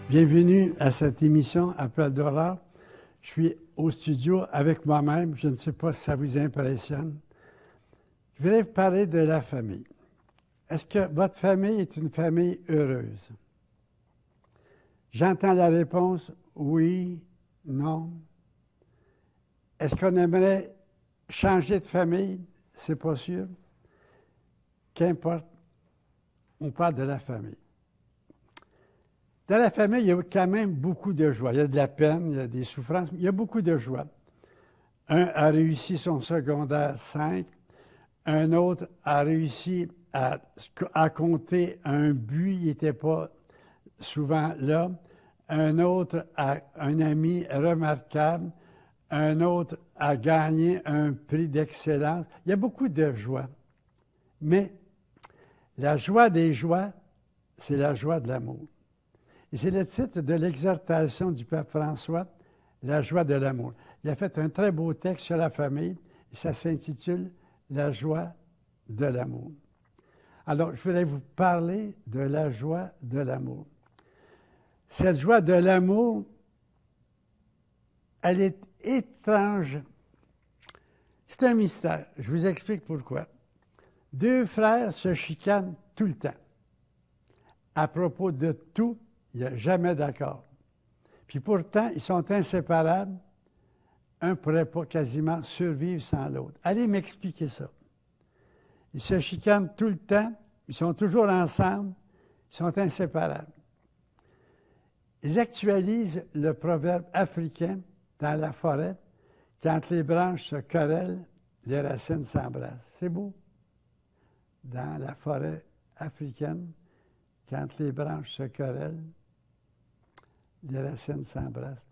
Bienvenue à cette émission Appel d'horreur. Je suis au studio avec moi-même. Je ne sais pas si ça vous impressionne. Je voudrais vous parler de la famille. Est-ce que votre famille est une famille heureuse? J'entends la réponse oui, non. Est-ce qu'on aimerait changer de famille? C'est pas sûr. Qu'importe, on parle de la famille. Dans la famille, il y a quand même beaucoup de joie. Il y a de la peine, il y a des souffrances, mais il y a beaucoup de joie. Un a réussi son secondaire 5, un autre a réussi à compter un but, il n'était pas souvent là. Un autre a un ami remarquable, un autre a gagné un prix d'excellence. Il y a beaucoup de joie. Mais la joie des joies, c'est la joie de l'amour. Et c'est le titre de l'exhortation du pape François, La joie de l'amour. Il a fait un très beau texte sur la famille et ça s'intitule La joie de l'amour. Alors, je voudrais vous parler de la joie de l'amour. Cette joie de l'amour, elle est étrange. C'est un mystère. Je vous explique pourquoi. Deux frères se chicanent tout le temps. À propos de tout, il n'y a jamais d'accord. Puis pourtant, ils sont inséparables. Un ne pourrait pas quasiment survivre sans l'autre. Allez m'expliquer ça. Ils se chicanent tout le temps, ils sont toujours ensemble, ils sont inséparables. Ils actualisent le proverbe africain dans la forêt, quand les branches se querellent, les racines s'embrassent. C'est beau. Dans la forêt africaine, quand les branches se querellent, les racines s'embrassent.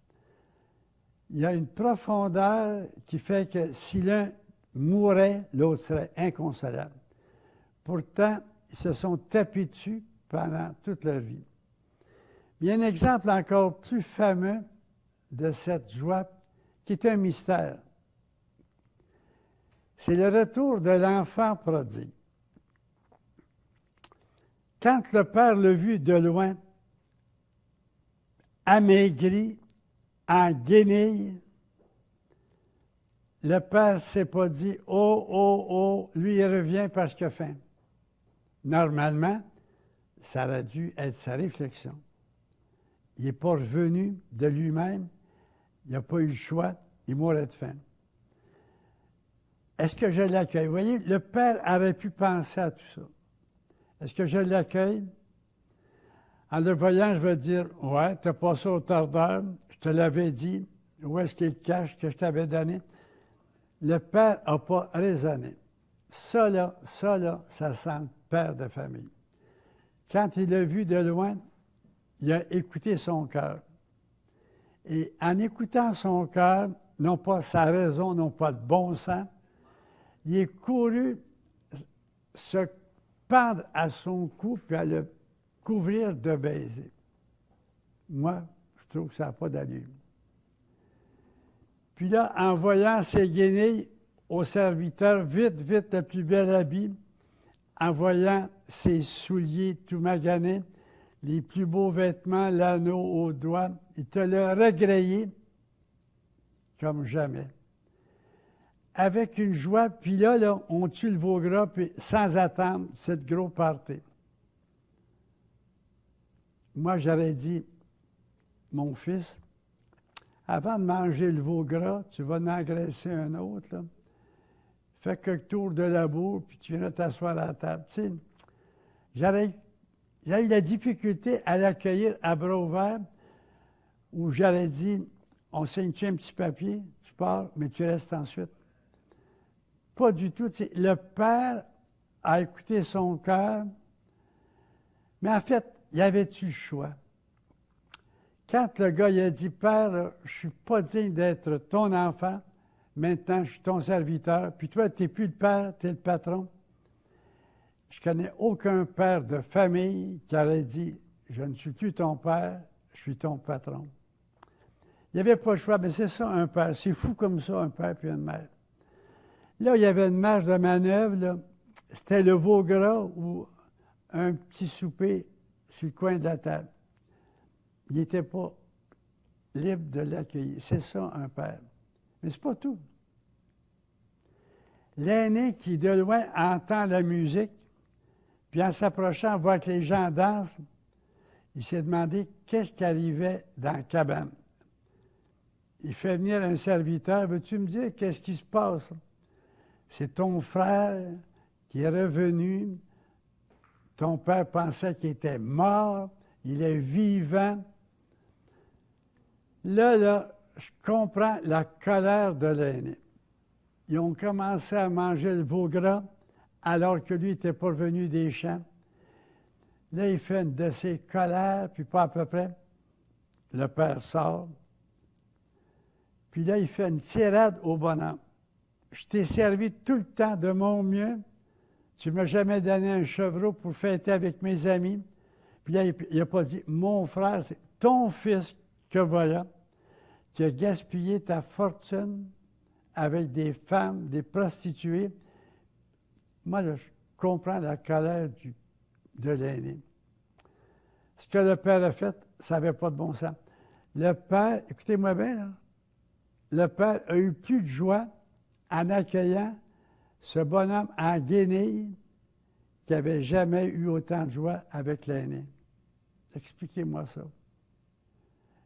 Il y a une profondeur qui fait que si l'un mourait, l'autre serait inconsolable. Pourtant, ils se sont tapés dessus pendant toute leur vie. Il y a un exemple encore plus fameux de cette joie qui est un mystère. C'est le retour de l'enfant prodigue. Quand le père l'a vu de loin, amaigri, en guenille, le père ne s'est pas dit « Oh, oh, oh, lui, il revient parce qu'il a faim. » Normalement, ça aurait dû être sa réflexion. Il n'est pas revenu de lui-même, il n'a pas eu le choix, il mourrait de faim. Est-ce que je l'accueille? Vous voyez, le père aurait pu penser à tout ça. Est-ce que je l'accueille? En le voyant, je vais dire, « Ouais, tu as passé au tordeur, je te l'avais dit, où est-ce qu'il cache que je t'avais donné? » Le père n'a pas raisonné. Ça là, ça sent le père de famille. Quand il l'a vu de loin, il a écouté son cœur. Et en écoutant son cœur, non pas sa raison, non pas de bon sens, il est couru se pendre à son cou puis à le couvrir de baisers. Moi, je trouve que ça n'a pas d'allure. Puis là, en voyant ses guenilles au serviteur, vite, vite, le plus bel habit, en voyant ses souliers tout maganés, les plus beaux vêtements, l'anneau au doigt, il te l'a regrayé comme jamais. Avec une joie, puis là, on tue le veau gras, puis sans attendre, c'est le gros party. Moi, j'aurais dit, mon fils, avant de manger le veau gras, tu vas en engraisser un autre, là. Fais quelques tours de labour, puis tu viens t'asseoir à la table. Tu sais, j'aurais eu la difficulté à l'accueillir à bras ouverts, où j'aurais dit, on signe-tu un petit papier, tu pars, mais tu restes ensuite. Pas du tout. Tu sais, le père a écouté son cœur, mais en fait, y avait-tu le choix? Quand le gars il a dit, « Père, là, je ne suis pas digne d'être ton enfant, maintenant je suis ton serviteur, puis toi, tu n'es plus le père, tu es le patron. » Je ne connais aucun père de famille qui aurait dit, « Je ne suis plus ton père, je suis ton patron. » Il n'y avait pas le choix, mais c'est ça un père. C'est fou comme ça, un père puis une mère. Là, il y avait une marge de manœuvre, là. C'était le veau gras ou un petit souper sur le coin de la table. il n'était pas libre de l'accueillir. C'est ça, un père. Mais c'est pas tout. L'aîné qui, de loin, entend la musique, puis en s'approchant, voit que les gens dansent, il s'est demandé qu'est-ce qui arrivait dans la cabane. Il fait venir un serviteur. « Veux-tu me dire qu'est-ce qui se passe? » « C'est ton frère qui est revenu. Ton père pensait qu'il était mort. Il est vivant. » Là, je comprends la colère de l'aîné. Ils ont commencé à manger le veau gras alors que lui n'était pas revenu des champs. Là, il fait une de ses colères, puis pas à peu près. Le père sort. Puis là, il fait une tirade au bonhomme. Je t'ai servi tout le temps de mon mieux. Tu ne m'as jamais donné un chevreau pour fêter avec mes amis. Puis là, il n'a pas dit « mon frère », c'est ton fils que voilà, qui a gaspillé ta fortune avec des femmes, des prostituées. Moi, là, je comprends la colère de l'aîné. Ce que le père a fait, ça n'avait pas de bon sens. Le père, écoutez-moi bien, là, le père a eu plus de joie en accueillant ce bonhomme en guenille qui n'avait jamais eu autant de joie avec l'aîné. Expliquez-moi ça.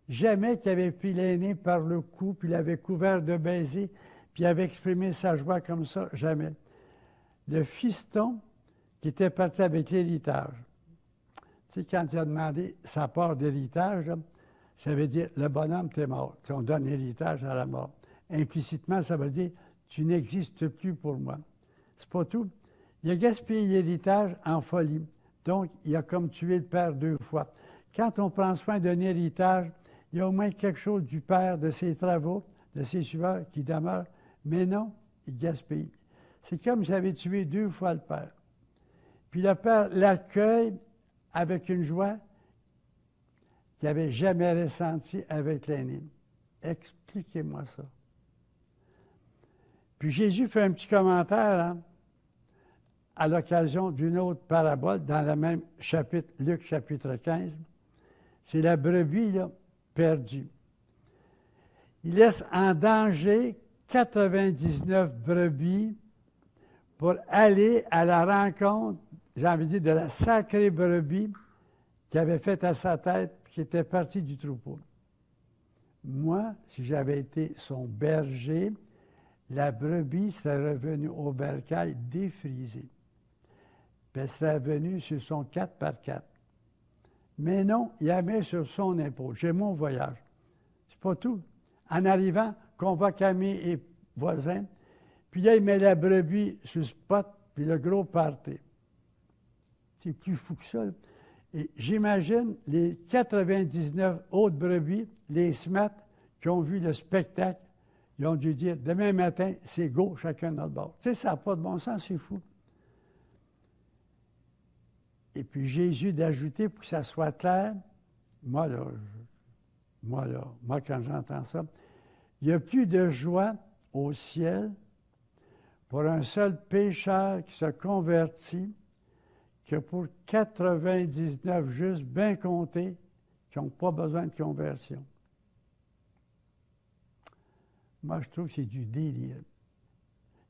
Jamais qu'il avait pris l'aîné par le cou, puis l'avait couvert de baisers, puis avait exprimé sa joie comme ça, jamais. Le fiston qui était parti avec l'héritage. Tu sais, quand il a demandé sa part d'héritage, là, ça veut dire le bonhomme, t'es mort. Tu sais, on donne l'héritage à la mort. Implicitement, ça veut dire tu n'existes plus pour moi. C'est pas tout. Il a gaspillé l'héritage en folie. Donc, il a comme tué le père 2 fois. Quand on prend soin d'un héritage, il y a au moins quelque chose du père, de ses travaux, de ses sueurs qui demeure. Mais non, il gaspille. C'est comme s'il avait tué 2 fois le père. Puis le père l'accueille avec une joie qu'il n'avait jamais ressentie avec l'aîné. Expliquez-moi ça. Puis Jésus fait un petit commentaire hein, à l'occasion d'une autre parabole dans le même chapitre, Luc chapitre 15. C'est la brebis là, perdue. Il laisse en danger 99 brebis pour aller à la rencontre, j'ai envie de dire, de la sacrée brebis qui avait fait à sa tête et qui était partie du troupeau. Moi, si j'avais été son berger, la brebis serait revenue au bercail défrisée. Puis elle serait venue sur son 4x4. Mais non, il la met sur son épaule. J'ai mon voyage. C'est pas tout. En arrivant, convoque amis et voisins. Puis là, il met la brebis sur le spot, puis le gros party. C'est plus fou que ça. Là. Et j'imagine les 99 autres brebis, les smats, qui ont vu le spectacle, ils ont dû dire, demain matin, c'est go, chacun de notre bord. Tu sais, ça n'a pas de bon sens, c'est fou. Et puis Jésus d'ajouter, pour que ça soit clair, moi, quand j'entends ça, il n'y a plus de joie au ciel pour un seul pécheur qui se convertit que pour 99 justes bien comptés qui n'ont pas besoin de conversion. Moi, je trouve que c'est du délire.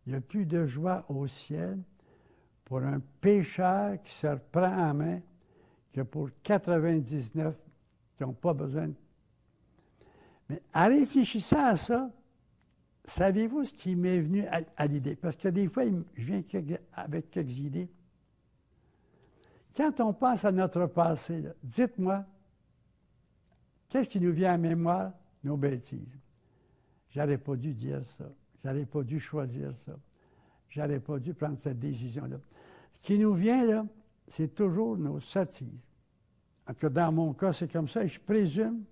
Il n'y a plus de joie au ciel pour un pécheur qui se reprend en main que pour 99 qui n'ont pas besoin de... Mais en réfléchissant à ça, savez-vous ce qui m'est venu à l'idée? Parce que des fois, je viens avec quelques idées. Quand on pense à notre passé, là, dites-moi, qu'est-ce qui nous vient à mémoire? Nos bêtises. J'aurais pas dû dire ça. J'aurais pas dû choisir ça. J'aurais pas dû prendre cette décision-là. Ce qui nous vient, là, c'est toujours nos sottises. En tout cas, dans mon cas, c'est comme ça. Et je présume,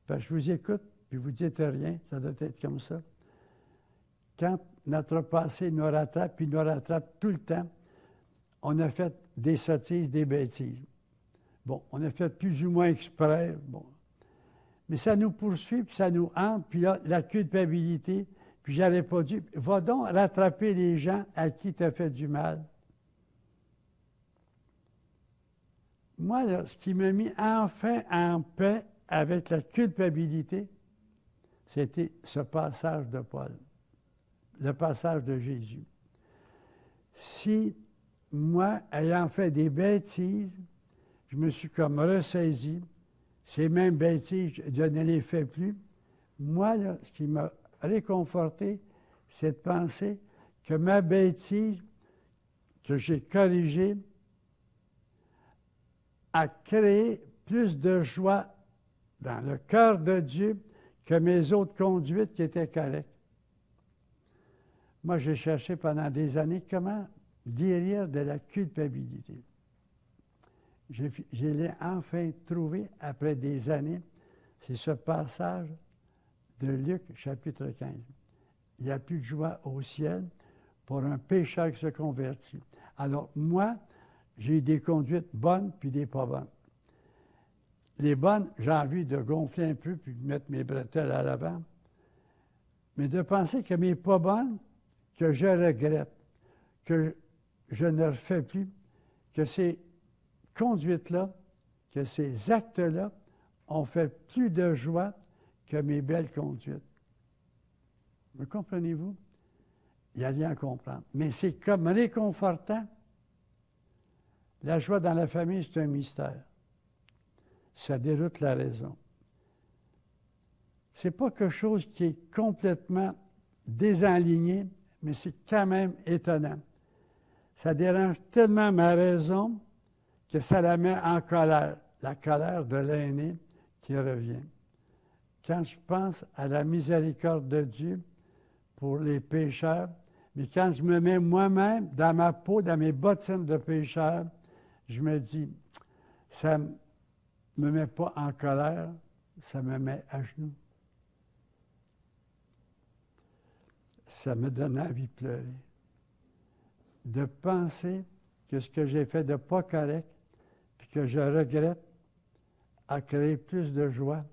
parce que je vous écoute, puis vous ne dites rien, ça doit être comme ça. Quand notre passé nous rattrape, puis nous rattrape tout le temps, on a fait des sottises, des bêtises. Bon, on a fait plus ou moins exprès, bon. Mais ça nous poursuit, puis ça nous hante, puis là, la culpabilité, puis j'aurais pas dû. Va donc rattraper les gens à qui tu as fait du mal. Moi, là, ce qui m'a mis enfin en paix avec la culpabilité, c'était ce passage de Paul, le passage de Jésus. Si moi, ayant fait des bêtises, je me suis comme ressaisi, ces mêmes bêtises, je ne les fais plus. Moi, là, ce qui m'a réconforté, c'est de penser que ma bêtise, que j'ai corrigée, a créé plus de joie dans le cœur de Dieu que mes autres conduites qui étaient correctes. Moi, j'ai cherché pendant des années comment guérir de la culpabilité. Je l'ai enfin trouvé après des années. C'est ce passage de Luc, chapitre 15. Il n'y a plus de joie au ciel pour un pécheur qui se convertit. Alors, moi, j'ai eu des conduites bonnes puis des pas bonnes. Les bonnes, j'ai envie de gonfler un peu puis de mettre mes bretelles à l'avant. Mais de penser que mes pas bonnes, que je regrette, que je ne refais plus, que ces conduites-là, que ces actes-là ont fait plus de joie que mes belles conduites. Me comprenez-vous? Il n'y a rien à comprendre. Mais c'est comme réconfortant. La joie dans la famille, c'est un mystère. Ça déroute la raison. Ce n'est pas quelque chose qui est complètement désaligné, mais c'est quand même étonnant. Ça dérange tellement ma raison que ça la met en colère, la colère de l'aîné qui revient. Quand je pense à la miséricorde de Dieu pour les pécheurs, mais quand je me mets moi-même dans ma peau, dans mes bottines de pécheur, je me dis, ça ne me met pas en colère, ça me met à genoux. Ça me donne envie de pleurer. De penser que ce que j'ai fait de pas correct, puis que je regrette, a créé plus de joie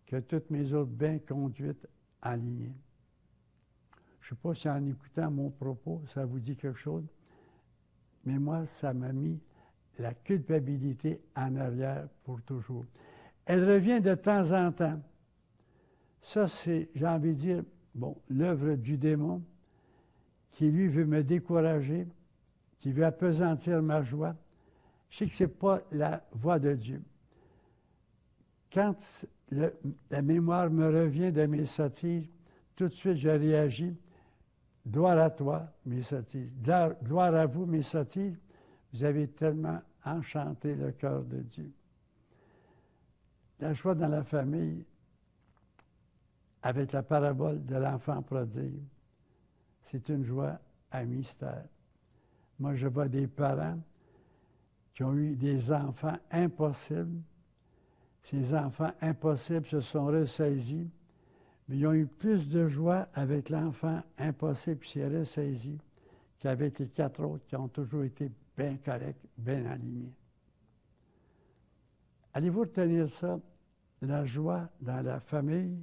que toutes mes autres bien conduites alignées. Je ne sais pas si en écoutant mon propos, ça vous dit quelque chose, mais moi, ça m'a mis la culpabilité en arrière pour toujours. Elle revient de temps en temps. Ça, c'est, j'ai envie de dire, bon, l'œuvre du démon qui, lui, veut me décourager, qui veut appesantir ma joie. Je sais que ce n'est pas la voie de Dieu. Quand la mémoire me revient de mes sottises, tout de suite, je réagis. Gloire à toi, mes sottises. Gloire à vous, mes sottises. Vous avez tellement enchanté le cœur de Dieu. La joie dans la famille, avec la parabole de l'enfant prodigue, c'est une joie à mystère. Moi, je vois des parents qui ont eu des enfants impossibles. Ces enfants impossibles se sont ressaisis, mais ils ont eu plus de joie avec l'enfant impossible qui s'est ressaisi qu'avec les 4 autres qui ont toujours été bien corrects, bien alignés. Allez-vous retenir ça? La joie dans la famille,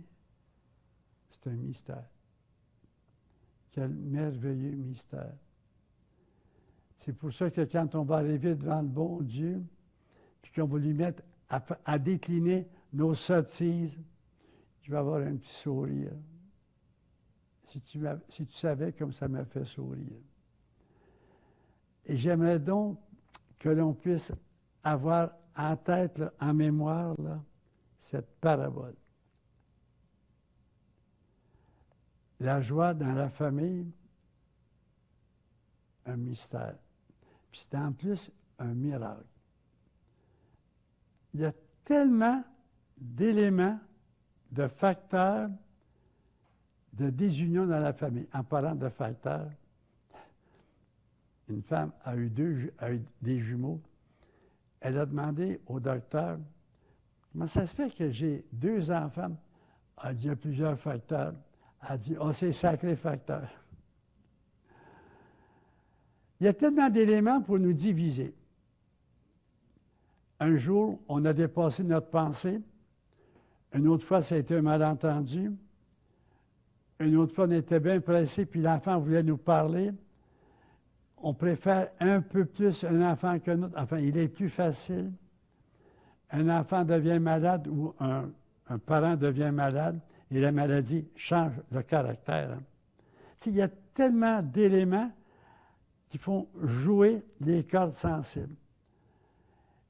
c'est un mystère. Quel merveilleux mystère. C'est pour ça que quand on va arriver devant le bon Dieu, puis qu'on va lui mettre à décliner nos sottises, je vais avoir un petit sourire. Si tu savais comme ça m'a fait sourire. Et j'aimerais donc que l'on puisse avoir en tête, là, en mémoire, là, cette parabole. La joie dans la famille, un mystère. Puis c'est en plus un miracle. Il y a tellement d'éléments, de facteurs de désunion dans la famille. En parlant de facteurs, une femme a eu des jumeaux. Elle a demandé au docteur, comment ça se fait que j'ai 2 enfants? Elle dit, il y a plusieurs facteurs. Elle dit, oh, c'est sacré facteur. Il y a tellement d'éléments pour nous diviser. Un jour, on a dépassé notre pensée. Une autre fois, ça a été un malentendu. Une autre fois, on était bien pressé, puis l'enfant voulait nous parler. On préfère un peu plus un enfant qu'un autre. Enfin, il est plus facile. un enfant devient malade ou un parent devient malade et la maladie change le caractère. Hein. Il y a tellement d'éléments qui font jouer les cordes sensibles.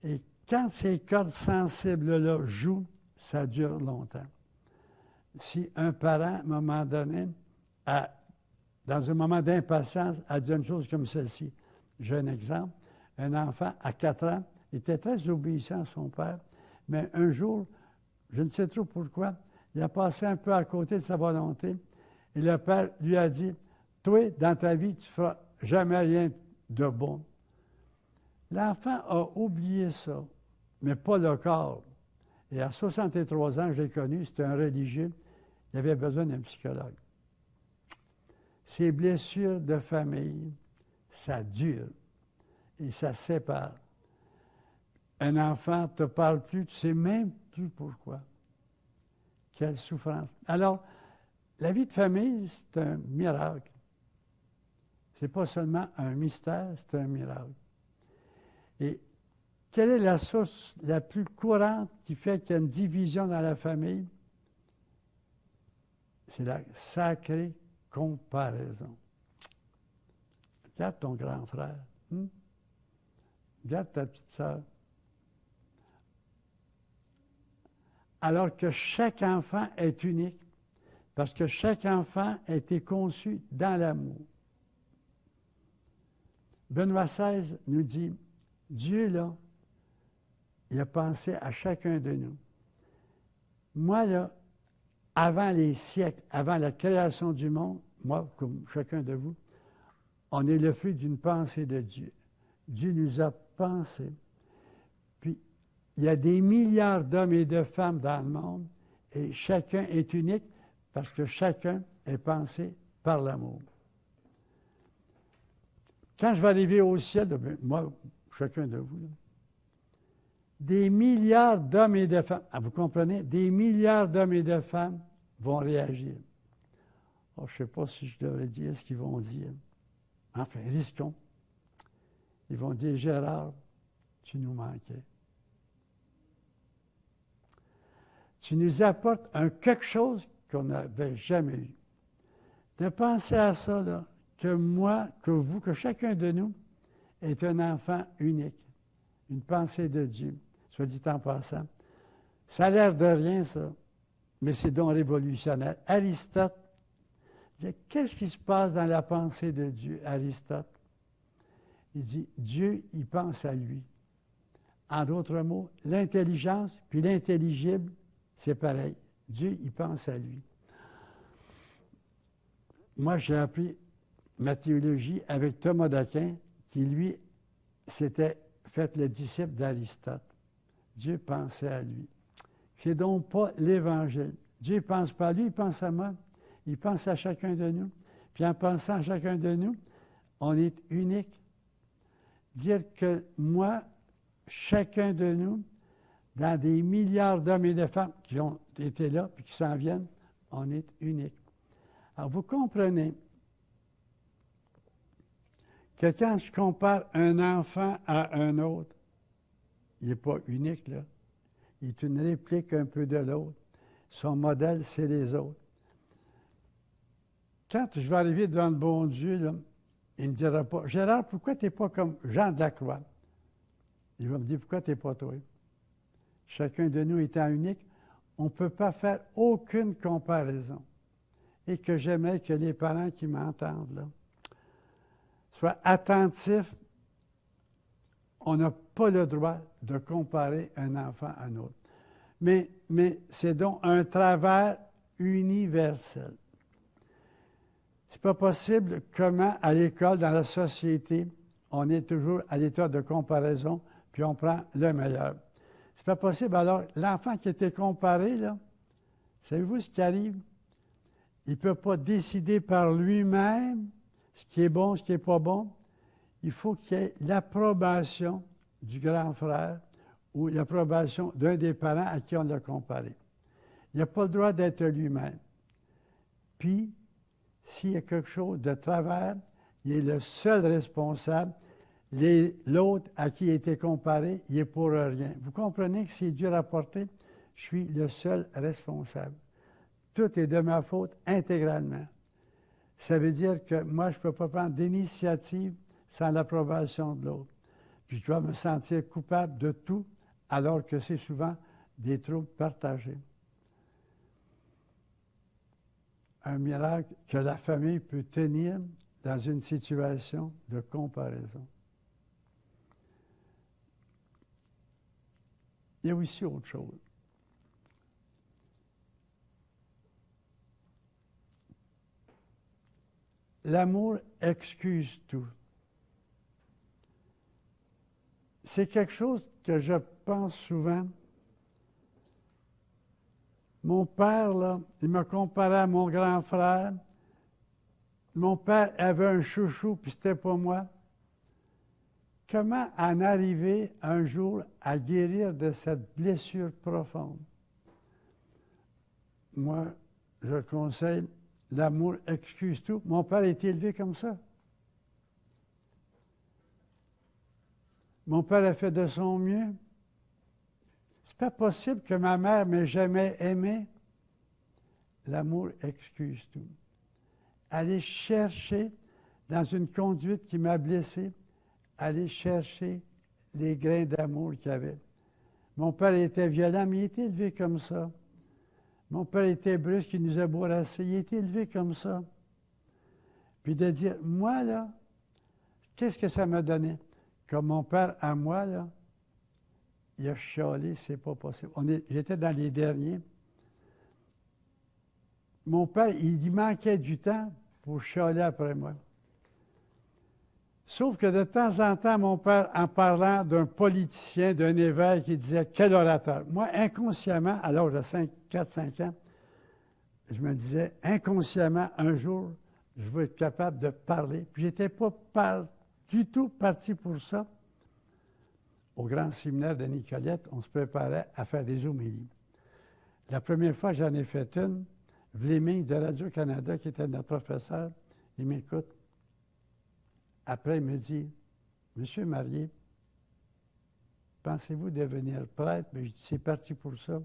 Et quand ces cordes sensibles-là jouent, ça dure longtemps. Si un parent, à un moment donné, dans un moment d'impatience, a dit une chose comme celle-ci, j'ai un exemple, un enfant à 4 ans était très obéissant à son père, mais un jour, je ne sais trop pourquoi, il a passé un peu à côté de sa volonté et le père lui a dit, « Toi, dans ta vie, tu ne feras jamais rien de bon. » L'enfant a oublié ça, mais pas le corps. Et à 63 ans, je l'ai connu, c'était un religieux, il avait besoin d'un psychologue. Ces blessures de famille, ça dure et ça sépare. Un enfant ne te parle plus, tu ne sais même plus pourquoi. Quelle souffrance. Alors, la vie de famille, c'est un miracle. Ce n'est pas seulement un mystère, c'est un miracle. Et quelle est la source la plus courante qui fait qu'il y a une division dans la famille? C'est la sacrée comparaison. Regarde ton grand frère. Regarde ta petite sœur. Alors que chaque enfant est unique, parce que chaque enfant a été conçu dans l'amour. Benoît XVI nous dit, Dieu, là, il a pensé à chacun de nous. Moi, là, avant les siècles, avant la création du monde, moi, comme chacun de vous, on est le fruit d'une pensée de Dieu. Dieu nous a pensé. Puis, il y a des milliards d'hommes et de femmes dans le monde, et chacun est unique parce que chacun est pensé par l'amour. Quand je vais arriver au ciel, moi, chacun de vous, là, des milliards d'hommes et de femmes, vous comprenez, des milliards d'hommes et de femmes vont réagir. Oh, je ne sais pas si je devrais dire ce qu'ils vont dire. Enfin, risquons. Ils vont dire, Gérard, tu nous manquais. Tu nous apportes quelque chose qu'on n'avait jamais eu. De penser à ça, là, que moi, que vous, que chacun de nous est un enfant unique, une pensée de Dieu, soit dit en passant. Ça a l'air de rien, ça, mais c'est donc révolutionnaire. Aristote dit, qu'est-ce qui se passe dans la pensée de Dieu, Aristote? Il dit, Dieu, il pense à lui. En d'autres mots, l'intelligence puis l'intelligible, c'est pareil. Dieu, il pense à lui. Moi, j'ai appris ma théologie avec Thomas d'Aquin, qui, lui, s'était fait le disciple d'Aristote. Dieu pensait à lui. C'est donc pas l'Évangile. Dieu ne pense pas à lui, il pense à moi. Il pense à chacun de nous. Puis en pensant à chacun de nous, on est unique. Dire que moi, chacun de nous, dans des milliards d'hommes et de femmes qui ont été là puis qui s'en viennent, on est unique. Alors, vous comprenez que quand je compare un enfant à un autre, il n'est pas unique, là. Il est une réplique un peu de l'autre. Son modèle, c'est les autres. Quand je vais arriver devant le bon Dieu, là, il ne me dira pas, Gérard, pourquoi tu n'es pas comme Jean de la Croix? Il va me dire, pourquoi tu n'es pas toi? Chacun de nous étant unique, on ne peut pas faire aucune comparaison. Et que j'aimerais que les parents qui m'entendent, là, soient attentifs. On n'a pas le droit de comparer un enfant à un autre. Mais c'est donc un travers universel. C'est pas possible comment, à l'école, dans la société, on est toujours à l'état de comparaison, puis on prend le meilleur. C'est pas possible. Alors, l'enfant qui a été comparé, là, savez-vous ce qui arrive? Il ne peut pas décider par lui-même ce qui est bon, ce qui n'est pas bon. Il faut qu'il y ait l'approbation du grand frère ou l'approbation d'un des parents à qui on l'a comparé. Il n'a pas le droit d'être lui-même. Puis, s'il y a quelque chose de travers, il est le seul responsable. L'autre à qui il a été comparé, il est pour rien. Vous comprenez que c'est dur à porter? Je suis le seul responsable. Tout est de ma faute intégralement. Ça veut dire que moi, je ne peux pas prendre d'initiative sans l'approbation de l'autre. Puis je dois me sentir coupable de tout, alors que c'est souvent des troubles partagés. Un miracle que la famille peut tenir dans une situation de comparaison. Il y a aussi autre chose. L'amour excuse tout. C'est quelque chose que je pense souvent. Mon père, là, il me comparait à mon grand frère. Mon père avait un chouchou, puis c'était pas moi. Comment en arriver un jour à guérir de cette blessure profonde? Moi, je conseille, l'amour excuse tout. Mon père a été élevé comme ça. Mon père a fait de son mieux. C'est pas possible que ma mère m'ait jamais aimé. L'amour excuse tout. Aller chercher dans une conduite qui m'a blessé, aller chercher les grains d'amour qu'il y avait. Mon père était violent, mais il était élevé comme ça. Mon père était brusque, il nous a bourrassés, il était élevé comme ça. Puis de dire, moi, là, qu'est-ce que ça m'a donné? Comme mon père à moi, là, il a chialé, c'est pas possible. J'étais dans les derniers. Mon père, il manquait du temps pour chialer après moi. Sauf que de temps en temps, mon père, en parlant d'un politicien, d'un évêque, il disait « Quel orateur! » Moi, inconsciemment, à l'âge de 4-5 ans, je me disais, inconsciemment, un jour, je vais être capable de parler. Puis je n'étais pas du tout parti pour ça. Au grand séminaire de Nicolette, on se préparait à faire des homélies. La première fois, j'en ai fait une. Vléming de Radio-Canada, qui était notre professeur, il m'écoute. Après, il me dit, « Monsieur Marié, pensez-vous devenir prêtre? » Mais je dis, « C'est parti pour ça. »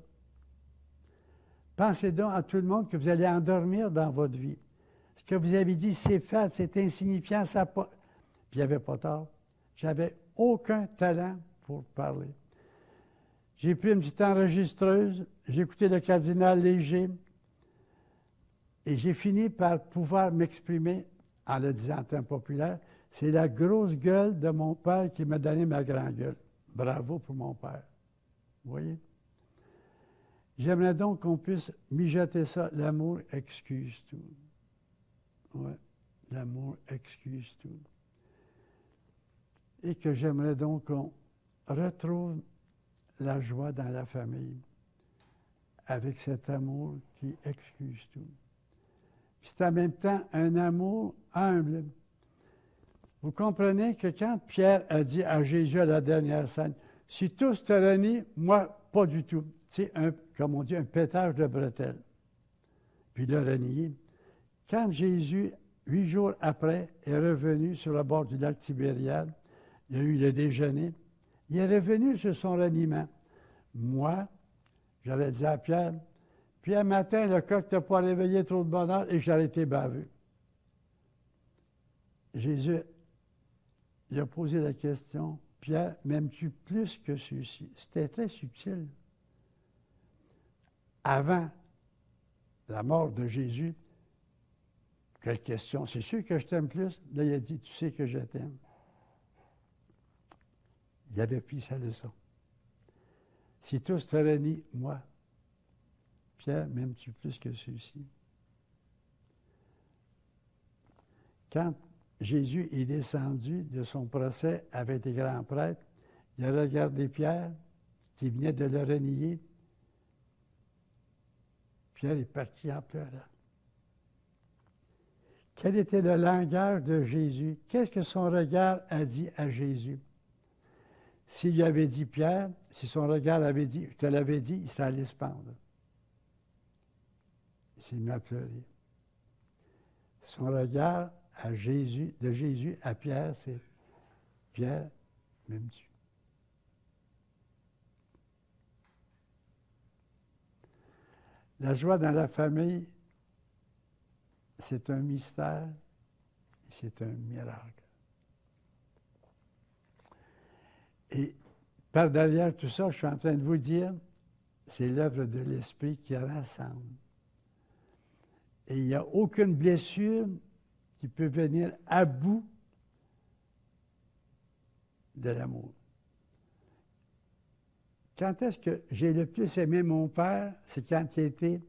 Pensez donc à tout le monde que vous allez endormir dans votre vie. Ce que vous avez dit, c'est fait, c'est insignifiant, ça n'a pas... Puis il n'y avait pas tort. J'avais aucun talent pour parler. J'ai pris une petite enregistreuse, j'ai écouté le cardinal Léger, et j'ai fini par pouvoir m'exprimer en le disant en termes populaires. C'est la grosse gueule de mon père qui m'a donné ma grande gueule. Bravo pour mon père. Vous voyez? J'aimerais donc qu'on puisse mijoter ça. L'amour excuse tout. Oui, l'amour excuse tout. Et que j'aimerais donc qu'on retrouve la joie dans la famille avec cet amour qui excuse tout. Puis c'est en même temps un amour humble. Vous comprenez que quand Pierre a dit à Jésus à la dernière scène, « Si tous te renient, moi, pas du tout. » C'est, comme on dit, un pétage de bretelles. Puis il a renié. Quand Jésus, 8 jours après, est revenu sur le bord du lac Tibériade, il y a eu le déjeuner, il est revenu sur son reniement. Moi, j'allais dire à Pierre, « Pierre, matin, le coq t'a pas réveillé trop de bonne heure et j'aurais été baveux. » Jésus, il a posé la question, « Pierre, m'aimes-tu plus que ceci? » C'était très subtil. Avant la mort de Jésus, quelle question? C'est sûr que je t'aime plus? Là, il a dit, « Tu sais que je t'aime. » Il avait pris sa leçon. Si tous te renient, moi, Pierre, m'aimes-tu plus que ceci? Quand Jésus est descendu de son procès avec les grands prêtres, il a regardé Pierre, qui venait de le renier. Pierre est parti en pleurant. Quel était le langage de Jésus? Qu'est-ce que son regard a dit à Jésus? S'il lui avait dit Pierre, si son regard avait dit, je te l'avais dit, il s'allait se pendre. Il s'est mis à pleurer. Son regard à Jésus, de Jésus à Pierre, c'est Pierre, m'aimes-tu? La joie dans la famille, c'est un mystère, c'est un miracle. Et par derrière tout ça, je suis en train de vous dire, c'est l'œuvre de l'Esprit qui rassemble. Et il n'y a aucune blessure qui peut venir à bout de l'amour. Quand est-ce que j'ai le plus aimé mon père? C'est quand il était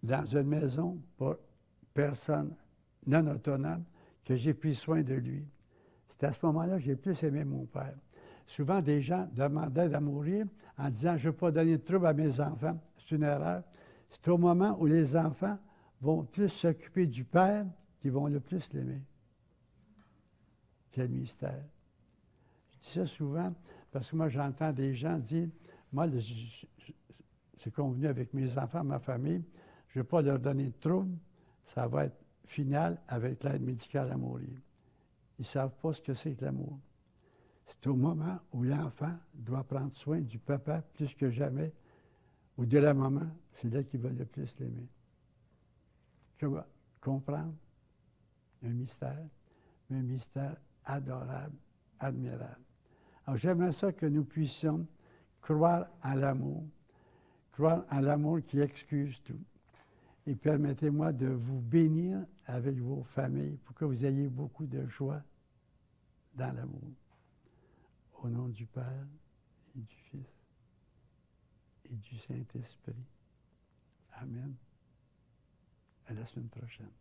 dans une maison pour personnes non autonomes, que j'ai pris soin de lui. C'est à ce moment-là que j'ai le plus aimé mon père. Souvent, des gens demandaient de mourir en disant « je ne veux pas donner de trouble à mes enfants ». C'est une erreur. C'est au moment où les enfants vont plus s'occuper du père qu'ils vont le plus l'aimer. Quel mystère. Je dis ça souvent parce que moi, j'entends des gens dire « moi, c'est convenu avec mes enfants, ma famille, je ne veux pas leur donner de trouble, ça va être final avec l'aide médicale à mourir ». Ils ne savent pas ce que c'est que l'amour. C'est au moment où l'enfant doit prendre soin du papa plus que jamais, ou de la maman, c'est là qu'il va le plus l'aimer. Tu vas comprendre un mystère adorable, admirable. Alors j'aimerais ça que nous puissions croire en l'amour qui excuse tout. Et permettez-moi de vous bénir avec vos familles pour que vous ayez beaucoup de joie dans l'amour. Au nom du Père et du Fils et du Saint-Esprit. Amen. À la semaine prochaine.